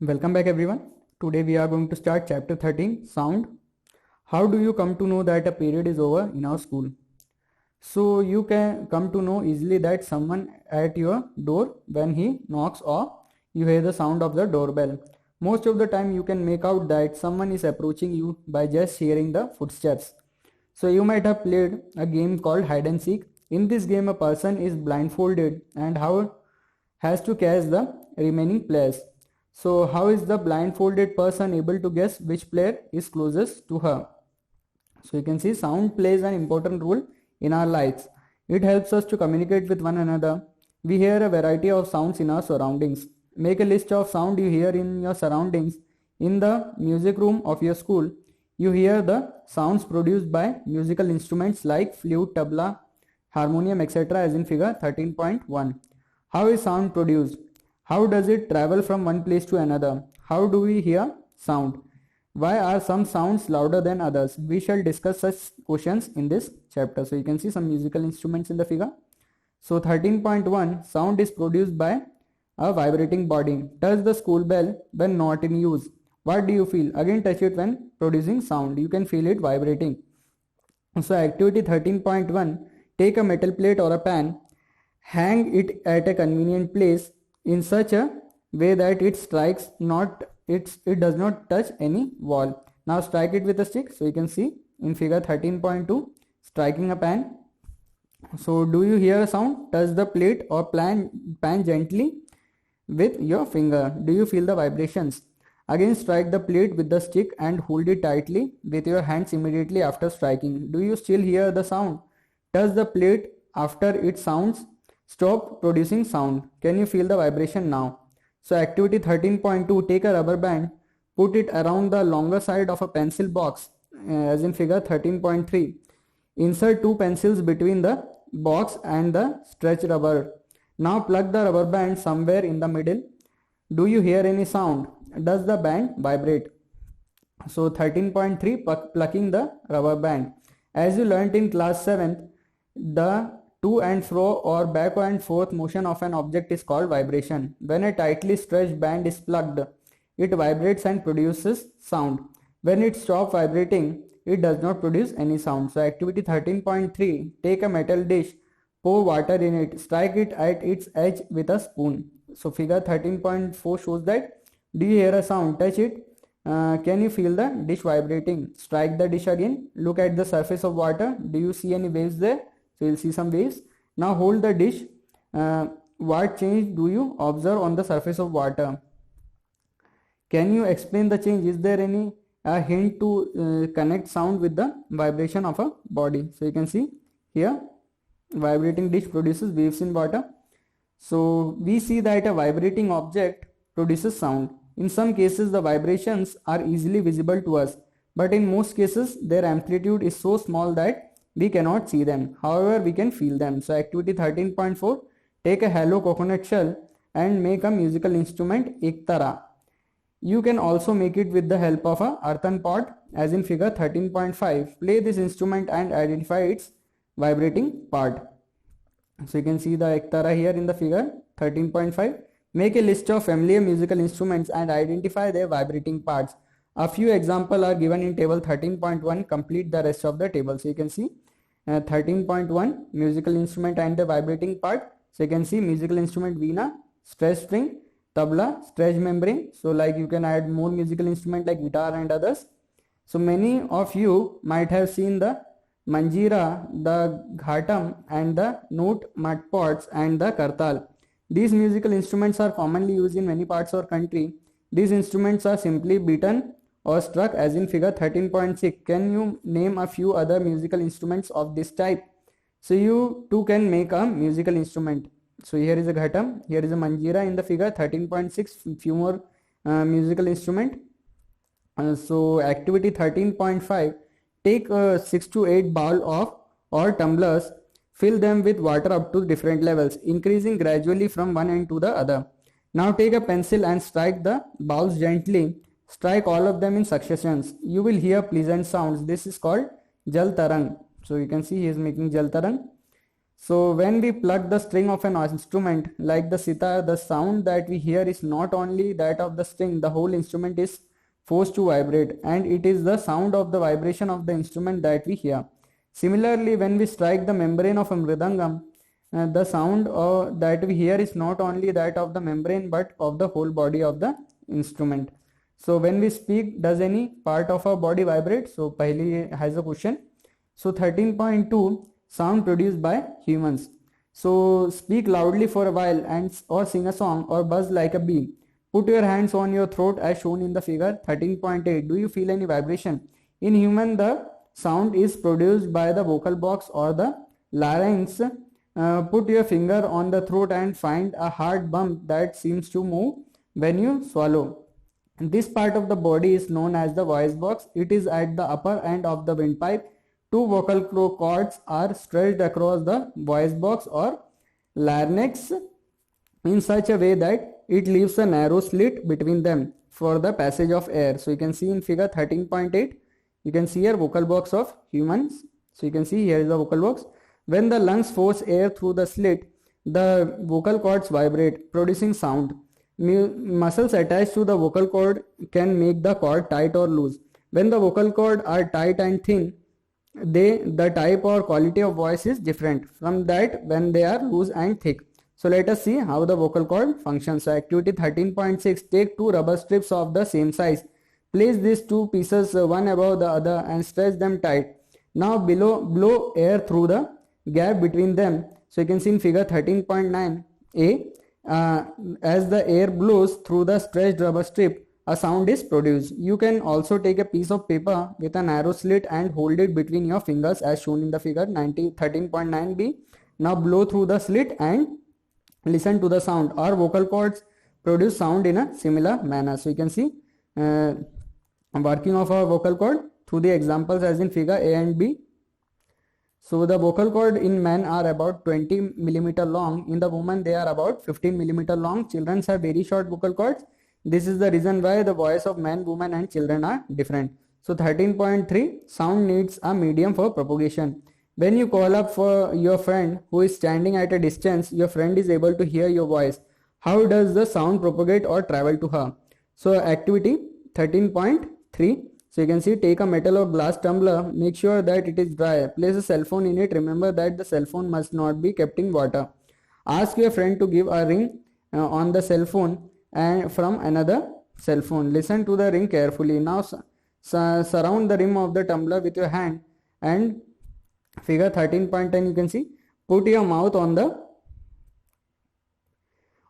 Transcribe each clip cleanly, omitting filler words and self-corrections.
Welcome back everyone. Today we are going to start chapter 13 sound. How do you come to know that a period is over in our school? So you can come to know easily that someone at your door when he knocks or you hear the sound of the doorbell. Most of the time you can make out that someone is approaching you by just hearing the footsteps. So you might have played a game called hide and seek. In this game a person is blindfolded and how has to catch the remaining players. So how is the blindfolded person able to guess which player is closest to her? So you can see sound plays an important role in our lives. It helps us to communicate with one another. We hear a variety of sounds in our surroundings. Make a list of sound you hear in your surroundings. In the music room of your school, you hear the sounds produced by musical instruments like flute, tabla, harmonium, etc. as in figure 13.1. How is sound produced? How does it travel from one place to another? How do we hear sound? Why are some sounds louder than others? We shall discuss such questions in this chapter. So you can see some musical instruments in the figure. So 13.1, sound is produced by a vibrating body. Touch the school bell when not in use. What do you feel? Again touch it when producing sound. You can feel it vibrating. So activity 13.1, take a metal plate or a pan, hang it at a convenient place in such a way that it does not touch any wall. Now strike it with a stick. So you can see in figure 13.2 striking a pan. So do you hear a sound? Touch the plate or pan gently with your finger. Do you feel the vibrations? Again strike the plate with the stick and hold it tightly with your hands immediately after striking. Do you still hear the sound? Touch the plate after it sounds. Stop producing sound. Can you feel the vibration now? So activity 13.2, take a rubber band, put it around the longer side of a pencil box as in figure 13.3. Insert two pencils between the box and the stretch rubber. Now plug the rubber band somewhere in the middle. Do you hear any sound? Does the band vibrate? So 13.3, plucking the rubber band. As you learnt in class 7th, the to and fro or back and forth motion of an object is called vibration. When a tightly stretched band is plugged, it vibrates and produces sound. When it stops vibrating, it does not produce any sound. So activity 13.3, take a metal dish, pour water in it, strike it at its edge with a spoon. So figure 13.4 shows that. Do you hear a sound? Touch it. Can you feel the dish vibrating? Strike the dish again. Look at the surface of water. Do you see any waves there? So you'll see some waves. Now hold the dish. What change do you observe on the surface of water? Can you explain the change? Is there any hint to connect sound with the vibration of a body? So you can see here vibrating dish produces waves in water. So we see that a vibrating object produces sound. In some cases the vibrations are easily visible to us, but in most cases their amplitude is so small that we cannot see them. However, we can feel them. So activity 13.4, take a hollow coconut shell and make a musical instrument ektara. You can also make it with the help of a earthen pot as in figure 13.5. Play this instrument and identify its vibrating part. So you can see the ektara here in the figure 13.5. Make a list of familiar musical instruments and identify their vibrating parts. A few examples are given in table 13.1. Complete the rest of the table. So you can see 13.1 musical instrument and the vibrating part. So you can see musical instrument veena, stretch string, tabla, stretch membrane. So like you can add more musical instrument like guitar and others. So many of you might have seen the manjira, the ghatam and the note mud pots and the kartal. These musical instruments are commonly used in many parts of our country. These instruments are simply beaten or struck as in figure 13.6. Can you name a few other musical instruments of this type? So you too can make a musical instrument. So here is a ghatam, here is a manjira in the figure 13.6, few more musical instrument. So activity 13.5, take 6 to 8 bowl of or tumblers, fill them with water up to different levels, increasing gradually from one end to the other. Now take a pencil and strike the bowls gently. Strike all of them in successions. You will hear pleasant sounds. This is called Jal Tarang. So you can see he is making Jal Tarang. So when we pluck the string of an instrument like the sitar, the sound that we hear is not only that of the string, the whole instrument is forced to vibrate, and it is the sound of the vibration of the instrument that we hear. Similarly, when we strike the membrane of a mridangam, the sound that we hear is not only that of the membrane but of the whole body of the instrument. So when we speak, does any part of our body vibrate? So Pahli has a question. So 13.2, sound produced by humans. So speak loudly for a while and or sing a song or buzz like a bee. Put your hands on your throat as shown in the figure 13.8. Do you feel any vibration? In human, the sound is produced by the vocal box or the larynx. Put your finger on the throat and find a hard bump that seems to move when you swallow. This part of the body is known as the voice box. It is at the upper end of the windpipe. Two vocal cords are stretched across the voice box or larynx in such a way that it leaves a narrow slit between them for the passage of air. So you can see in figure 13.8, you can see here vocal box of humans. So you can see here is the vocal box. When the lungs force air through the slit, the vocal cords vibrate, producing sound. Muscles attached to the vocal cord can make the cord tight or loose. When the vocal cord are tight and thin, the type or quality of voice is different from that when they are loose and thick. So let us see how the vocal cord functions. So activity 13.6, take two rubber strips of the same size. Place these two pieces one above the other and stretch them tight. Now blow air through the gap between them. So you can see in figure 13.9a, as the air blows through the stretched rubber strip, a sound is produced. You can also take a piece of paper with a narrow slit and hold it between your fingers as shown in the figure 13.9b. Now blow through the slit and listen to the sound. Our vocal cords produce sound in a similar manner. So you can see working of our vocal cord through the examples as in figure A and B. So the vocal cord in men are about 20 millimeter long. In the woman they are about 15 millimeter long. Children have very short vocal cords. This is the reason why the voice of man, woman and children are different. So 13.3, sound needs a medium for propagation. When you call up for your friend who is standing at a distance, your friend is able to hear your voice. How does the sound propagate or travel to her? So activity 13.3. So you can see, take a metal or glass tumbler, make sure that it is dry. Place a cell phone in it. Remember that the cell phone must not be kept in water. Ask your friend to give a ring on the cell phone and from another cell phone. Listen to the ring carefully. Now surround the rim of the tumbler with your hand, and figure 13.10 you can see, put your mouth on the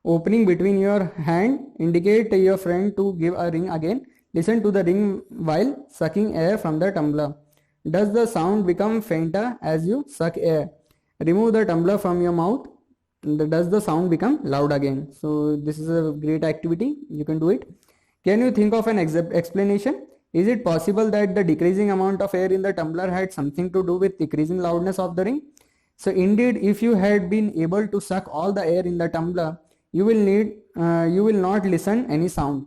opening between your hand. Indicate your friend to give a ring again. Listen to the ring while sucking air from the tumbler. Does the sound become fainter as you suck air? Remove the tumbler from your mouth. Does the sound become loud again? So this is a great activity. You can do it. Can you think of an explanation? Is it possible that the decreasing amount of air in the tumbler had something to do with decreasing loudness of the ring? So indeed, if you had been able to suck all the air in the tumbler, you will not listen any sound.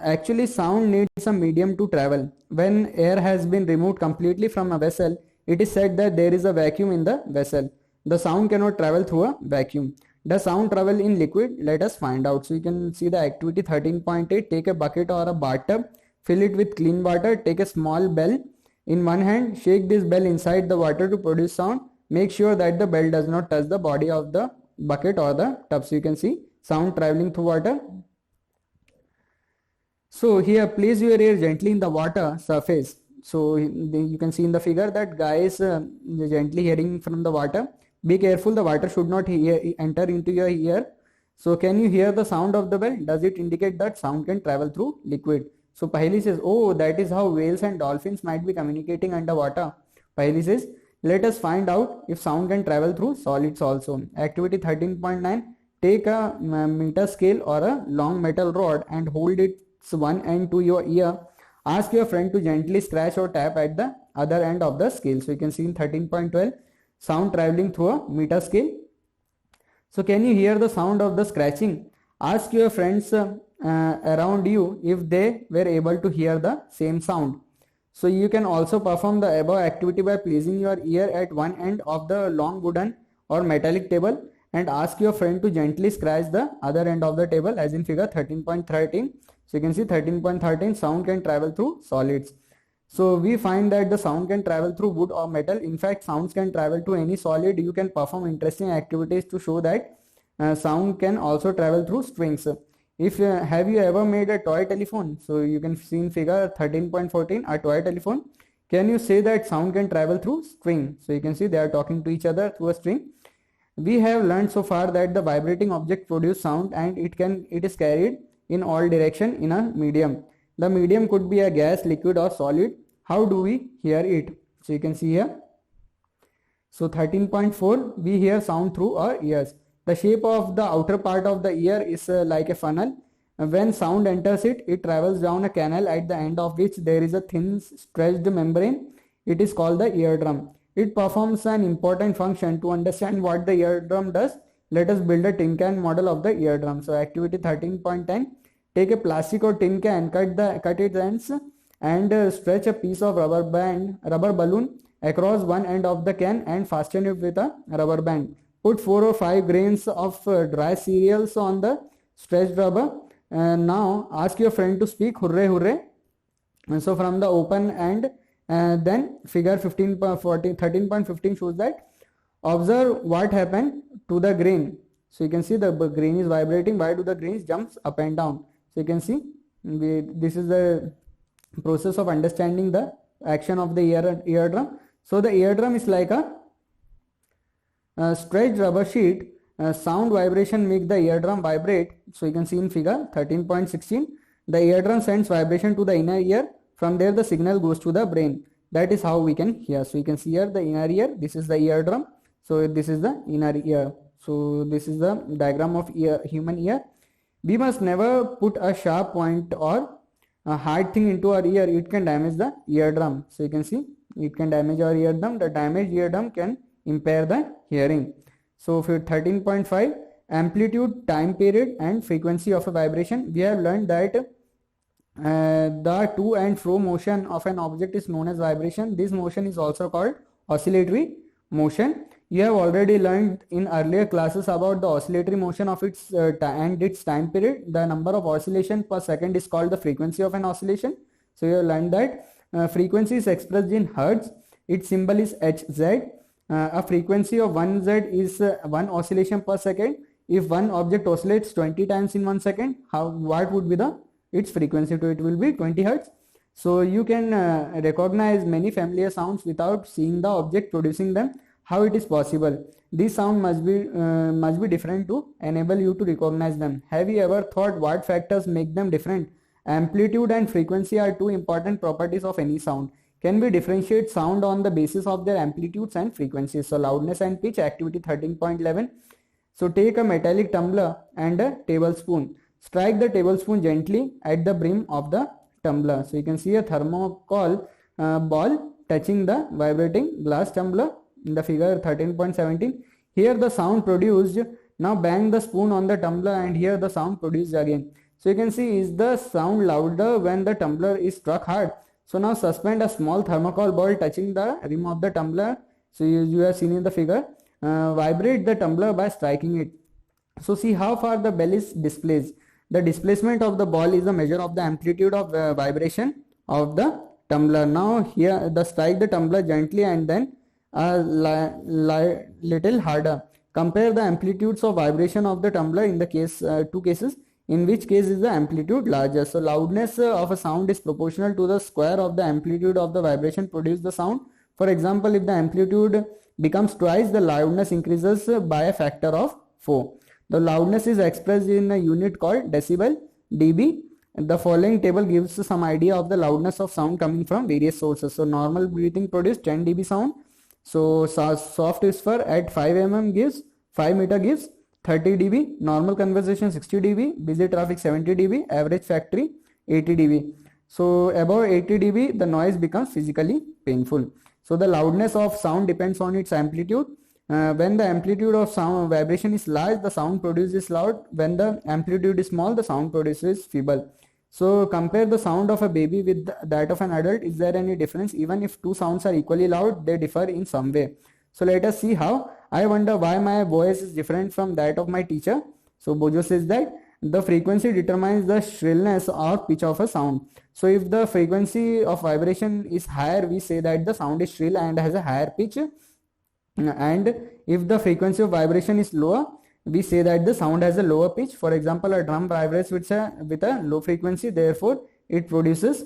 Actually, sound needs a medium to travel. When air has been removed completely from a vessel, it is said that there is a vacuum in the vessel. The sound cannot travel through a vacuum. Does sound travel in liquid? Let us find out. So you can see the activity 13.8. Take a bucket or a bathtub, fill it with clean water, take a small bell in one hand, shake this bell inside the water to produce sound. Make sure that the bell does not touch the body of the bucket or the tub. So you can see sound traveling through water. So here, place your ear gently in the water surface. So you can see in the figure that guy is gently hearing from the water. Be careful, the water should not enter into your ear. So can you hear the sound of the bell? Does it indicate that sound can travel through liquid? So Paheli says, oh, that is how whales and dolphins might be communicating underwater. Paheli says, let us find out if sound can travel through solids also. Activity 13.9, take a meter scale or a long metal rod and hold its one end to your ear. Ask your friend to gently scratch or tap at the other end of the scale. So you can see in 13.12, sound traveling through a meter scale. So can you hear the sound of the scratching? Ask your friends around you if they were able to hear the same sound. So you can also perform the above activity by placing your ear at one end of the long wooden or metallic table and ask your friend to gently scratch the other end of the table, as in figure 13.13. So you can see 13.13, sound can travel through solids. So we find that the sound can travel through wood or metal. In fact, sounds can travel to any solid. You can perform interesting activities to show that sound can also travel through strings. If have you ever made a toy telephone? So you can see in figure 13.14, a toy telephone. Can you say that sound can travel through string? So you can see they are talking to each other through a string. We have learned so far that the vibrating object produces sound and it is carried in all direction in a medium. The medium could be a gas, liquid or solid. How do we hear it? So you can see here. So 13.4, we hear sound through our ears. The shape of the outer part of the ear is like a funnel. When sound enters it, it travels down a canal at the end of which there is a thin stretched membrane. It is called the eardrum. It performs an important function. To understand what the eardrum does, let us build a tin can model of the eardrum. So activity 13.10. Take a plastic or tin can, cut its ends and stretch a piece of rubber balloon across one end of the can and fasten it with a rubber band. Put 4 or 5 grains of dry cereals on the stretched rubber. Now ask your friend to speak hooray hooray. And so from the open end, then figure 13.15 shows that. Observe what happened to the grain. So you can see the grain is vibrating. Why do the grains jumps up and down? So you can see this is the process of understanding the action of the eardrum. So the eardrum is like a stretched rubber sheet. Sound vibration make the eardrum vibrate. So you can see in figure 13.16, the eardrum sends vibration to the inner ear. From there the signal goes to the brain. That is how we can hear. So you can see here the inner ear. This is the eardrum. So this is the inner ear. So this is the diagram of human ear. We must never put a sharp point or a hard thing into our ear. It can damage the eardrum. So you can see it can damage our eardrum. The damaged eardrum can impair the hearing. So for 13.5, amplitude, time period and frequency of a vibration. We have learned that the to and fro motion of an object is known as vibration. This motion is also called oscillatory motion. You have already learned in earlier classes about the oscillatory motion of its and its time period. The number of oscillation per second is called the frequency of an oscillation. So you have learned that frequency is expressed in hertz. Its symbol is Hz. A frequency of 1 Z is 1 oscillation per second. If one object oscillates 20 times in 1 second, what would be its frequency? To it will be 20 hertz. So you can recognize many familiar sounds without seeing the object producing them. How it is possible? These sounds must be different to enable you to recognize them. Have you ever thought what factors make them different? Amplitude and frequency are two important properties of any sound. Can we differentiate sound on the basis of their amplitudes and frequencies? So loudness and pitch, activity 13.11. So take a metallic tumbler and a tablespoon. Strike the tablespoon gently at the brim of the tumbler. So you can see a thermocol ball touching the vibrating glass tumbler in the figure 13.17. Here the sound produced. Now bang the spoon on the tumbler and here the sound produced again. So you can see, is the sound louder when the tumbler is struck hard? So now suspend a small thermocol ball touching the rim of the tumbler. So you have seen in the figure. Vibrate the tumbler by striking it. So see how far the bell is displaced. The displacement of the ball is a measure of the amplitude of vibration of the tumbler. Now here strike the tumbler gently and then a little harder. Compare the amplitudes of vibration of the tumbler in the two cases. In which case is the amplitude larger? So loudness of a sound is proportional to the square of the amplitude of the vibration produced the sound. For example, if the amplitude becomes twice, the loudness increases by a factor of 4. The loudness is expressed in a unit called decibel, dB. The following table gives some idea of the loudness of sound coming from various sources. So normal breathing produces 10 dB sound. So soft whisper at 5 mm gives 5 meter gives 30 dB, normal conversation 60 dB, busy traffic 70 dB, average factory 80 dB. So above 80 dB the noise becomes physically painful. So the loudness of sound depends on its amplitude. When the amplitude of sound vibration is large, the sound produced is loud. When the amplitude is small, the sound produced is feeble. So compare the sound of a baby with that of an adult. Is there any difference? Even if two sounds are equally loud, they differ in some way. So let us see how. I wonder why my voice is different from that of my teacher. So Bojo says that the frequency determines the shrillness or pitch of a sound. So if the frequency of vibration is higher, we say that the sound is shrill and has a higher pitch. And if the frequency of vibration is lower, we say that the sound has a lower pitch. For example, a drum vibrates with a low frequency, therefore it produces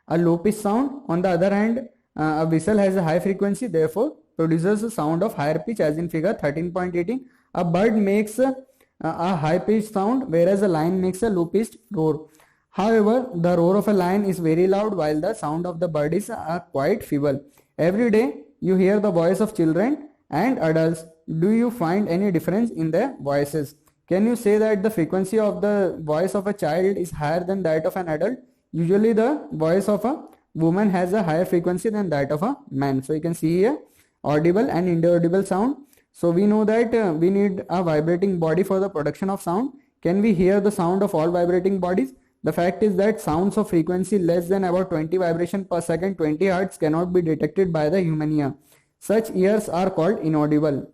a low pitch sound. On the other hand, a whistle has a high frequency, therefore produces a sound of higher pitch, as in figure 13.18. A bird makes a high pitched sound, whereas a lion makes a low pitched roar. However, the roar of a lion is very loud while the sound of the bird is quite feeble. Every day you hear the voice of children and adults. Do you find any difference in their voices? Can you say that the frequency of the voice of a child is higher than that of an adult? Usually the voice of a woman has a higher frequency than that of a man. So you can see here audible and inaudible sound. So we know that we need a vibrating body for the production of sound. Can we hear the sound of all vibrating bodies? The fact is that sounds of frequency less than about 20 vibration per second, 20 hertz, cannot be detected by the human ear. Such ears are called inaudible.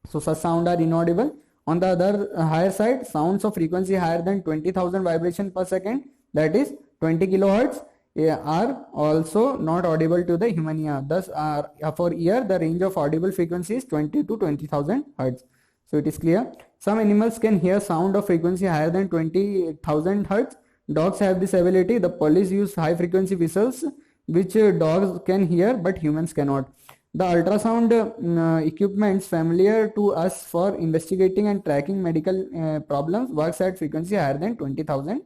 So such sound are inaudible. On the other higher side, sounds of frequency higher than 20,000 vibration per second, that is 20 kilohertz, are also not audible to the human ear. Thus, for ear, the range of audible frequency is 20 to 20,000 hertz. So it is clear. Some animals can hear sound of frequency higher than 20,000 hertz. Dogs have this ability. The police use high frequency whistles, which dogs can hear but humans cannot. The ultrasound equipments familiar to us for investigating and tracking medical problems works at frequency higher than 20,000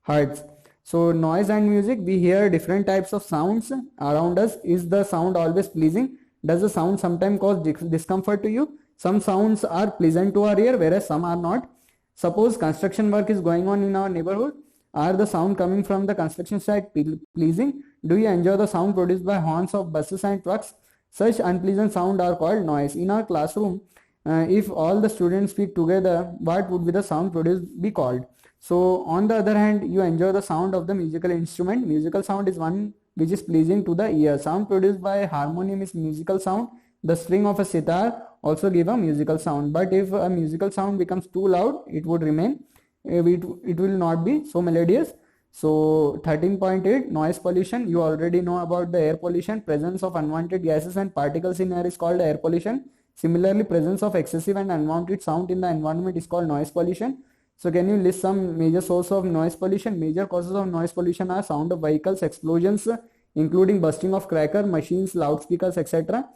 hertz. So noise and music, we hear different types of sounds around us. Is the sound always pleasing? Does the sound sometimes cause discomfort to you? Some sounds are pleasant to our ear, whereas some are not. Suppose construction work is going on in our neighborhood. Are the sound coming from the construction site pleasing? Do you enjoy the sound produced by horns of buses and trucks? Such unpleasant sound are called noise. In our classroom, if all the students speak together, what would be the sound produced be called? So on the other hand, you enjoy the sound of the musical instrument. Musical sound is one which is pleasing to the ear. Sound produced by a harmonium is musical sound. The string of a sitar also give a musical sound. But if a musical sound becomes too loud, it would remain, it will not be so melodious. So 13.8, noise pollution. You already know about the air pollution. Presence of unwanted gases and particles in air is called air pollution. Similarly, presence of excessive and unwanted sound in the environment is called noise pollution. So can you list some major sources of noise pollution? Major causes of noise pollution are sound of vehicles, explosions, including bursting of cracker, machines, loudspeakers, etc.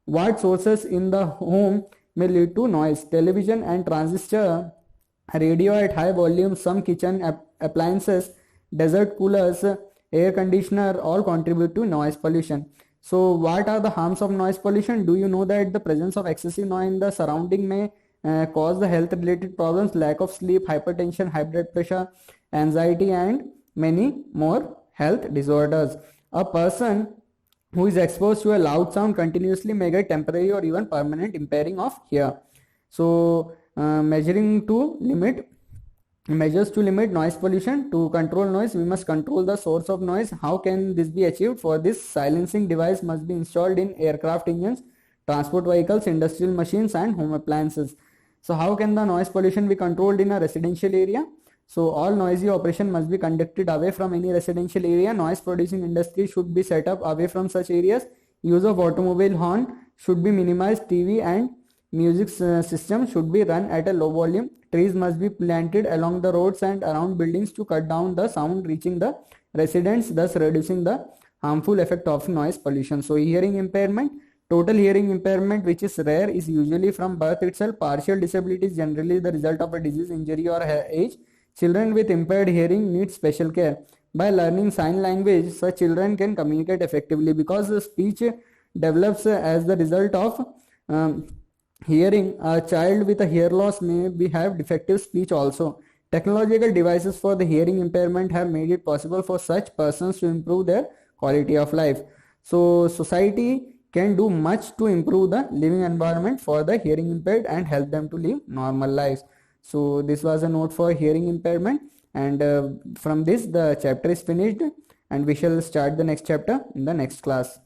What sources in the home may lead to noise? Television and transistor, radio at high volume, some kitchen appliances, desert coolers, air conditioner, all contribute to noise pollution. So what are the harms of noise pollution? Do you know that the presence of excessive noise in the surrounding may cause the health related problems, lack of sleep, hypertension, high blood pressure, anxiety, and many more health disorders? A person who is exposed to a loud sound continuously may get temporary or even permanent impairing of hear. So measures to limit noise pollution. To control noise, we must control the source of noise. How can this be achieved? For this, silencing device must be installed in aircraft engines, transport vehicles, industrial machines, and home appliances. So how can the noise pollution be controlled in a residential area? So all noisy operation must be conducted away from any residential area. Noise producing industry should be set up away from such areas. Use of automobile horn should be minimized. TV and music system should be run at a low volume. Trees must be planted along the roads and around buildings to cut down the sound reaching the residents, thus reducing the harmful effect of noise pollution. So hearing impairment. Total hearing impairment, which is rare, is usually from birth itself. Partial disability is generally the result of a disease, injury, or age. Children with impaired hearing need special care. By learning sign language, such children can communicate effectively because speech develops as the result of hearing. A child with a hear loss may have defective speech also. Technological devices for the hearing impairment have made it possible for such persons to improve their quality of life. So society can do much to improve the living environment for the hearing impaired and help them to live normal lives. So this was a note for hearing impairment, and from this the chapter is finished, and we shall start the next chapter in the next class.